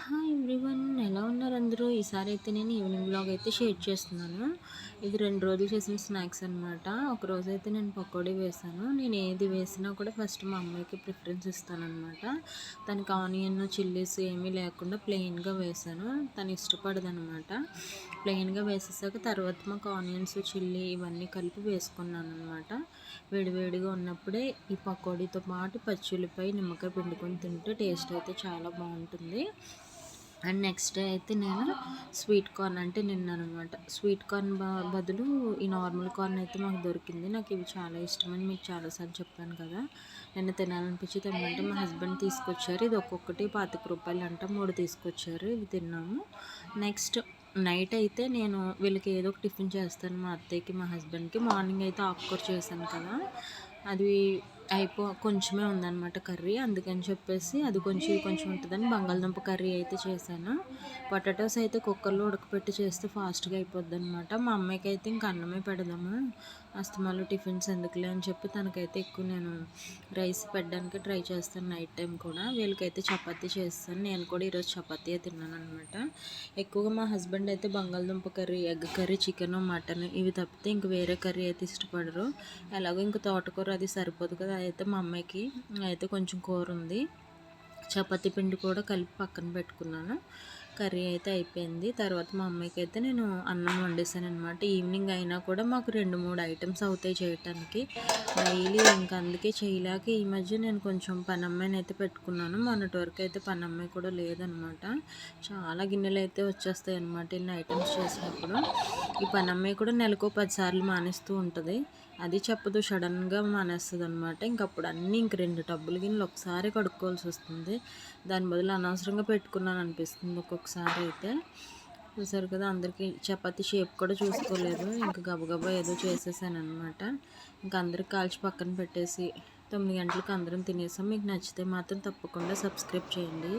Hi everyone, ఎలా ఉన్నారు అందరూ? ఈసారి అయితే నేను ఈవినింగ్ బ్లాగ్ అయితే షేర్ చేస్తున్నాను. ఇది 2 రోజులు చేసిన స్నాక్స్ అనమాట. ఒకరోజు అయితే నేను పకోడీ వేసాను. నేను ఏది వేసినా కూడా ఫస్ట్ మా అమ్మాయికి ప్రిఫరెన్స్ ఇస్తానన్నమాట. తనకి ఆనియన్ చిల్లీస్ ఏమీ లేకుండా ప్లెయిన్గా వేసాను. తను ఇష్టపడదనమాట. ప్లెయిన్గా వేసేసాక తర్వాత మాకు ఆనియన్స్ చిల్లీ ఇవన్నీ కలిపి వేసుకున్నాను అనమాట. వేడివేడిగా ఉన్నప్పుడే ఈ పకోడీతో పాటు పచ్చి నిమ్మకాయ పిండుకొని తింటే టేస్ట్ అయితే చాలా బాగుంటుంది. అండ్ నెక్స్ట్ డే అయితే నేను స్వీట్ కార్న్ అంటే నిన్ననమాట. స్వీట్ కార్న్ బదులు ఈ నార్మల్ కార్న్ అయితే మాకు దొరికింది. నాకు ఇవి చాలా ఇష్టమని మీకు చాలాసార్లు చెప్పాను కదా. నిన్న తినాలనిపించి తెమ్మంటే మా హస్బెండ్ తీసుకొచ్చారు. ఇది ఒక్కొక్కటి రూ. 25 అంట. 3 తీసుకొచ్చారు. ఇవి తిన్నాము. నెక్స్ట్ నైట్ అయితే నేను వీళ్ళకి ఏదో ఒక టిఫిన్ చేస్తాను, మా అత్తయ్యకి మా హస్బెండ్కి. మార్నింగ్ అయితే ఆకుకూర చేశాను కదా, అది కొంచెమే ఉందన్నమాట కర్రీ. అందుకని చెప్పేసి అది కొంచెం ఉంటుందని బంగాళదుంప కర్రీ అయితే చేశాను. పొటాటోస్ అయితే కుక్కర్లో ఉడకపెట్టి చేస్తే ఫాస్ట్గా అయిపోద్ది అనమాట. మా అమ్మాయికి అయితే ఇంక అన్నమే పెడదాము, అస్తమాలు టిఫిన్స్ ఎందుకులే అని చెప్పి తనకైతే ఎక్కువ నేను రైస్ పెట్టడానికి ట్రై చేస్తాను నైట్ టైం కూడా. వీళ్ళకైతే చపాతీ చేస్తాను. నేను కూడా ఈరోజు చపాతీయే తిన్నాను అనమాట. ఎక్కువగా మా హస్బెండ్ అయితే బంగాళదుంప curry, egg curry, chicken, mutton ఇవి తప్పితే ఇంక వేరే కర్రీ అయితే ఇష్టపడరు. ఎలాగో ఇంక తోటకూర అది సరిపోదు కదా, అయితే మా అమ్మాయికి అయితే కొంచెం కూర ఉంది. చపాతీ పిండి కూడా కలిపి పక్కన పెట్టుకున్నాను. కర్రీ అయితే అయిపోయింది. తర్వాత మా అమ్మాయికి అయితే నేను అన్నం వండేసాను అనమాట. ఈవినింగ్ అయినా కూడా మాకు 2-3 ఐటమ్స్ అవుతాయి చేయటానికి డైలీ. ఇంకా అందుకే చేయలేక ఈ మధ్య నేను కొంచెం పనమ్మాయిని అయితే పెట్టుకున్నాను. మొన్నటి వరకు అయితే పనమ్మాయి కూడా లేదనమాట. చాలా గిన్నెలు అయితే వచ్చేస్తాయి అనమాట ఇన్ని ఐటమ్స్ చేసినప్పుడు. ఈ పనమ్మాయి కూడా నెలకు 10 సార్లు మానేస్తూ ఉంటుంది. అది చెప్పదు, సడన్గా మానేస్తుంది అనమాట. ఇంకప్పుడు అన్నీ 2 టబ్బులు గిన్నెలు ఒకసారి కడుక్కోవాల్సి వస్తుంది. దాని బదులు అనవసరంగా పెట్టుకున్నాను అనిపిస్తుంది ఒక్కొక్కసారి అయితే. చూసారు కదా, అందరికీ చపాతీ షేప్ కూడా చూసుకోలేదు. ఇంకా గబగబా ఏదో చేసేసాను అనమాట. ఇంకా అందరికి కాల్చి పక్కన పెట్టేసి 9 గంటలకు అందరం తినేసాం. మీకు నచ్చితే మాత్రం తప్పకుండా సబ్స్క్రైబ్ చేయండి.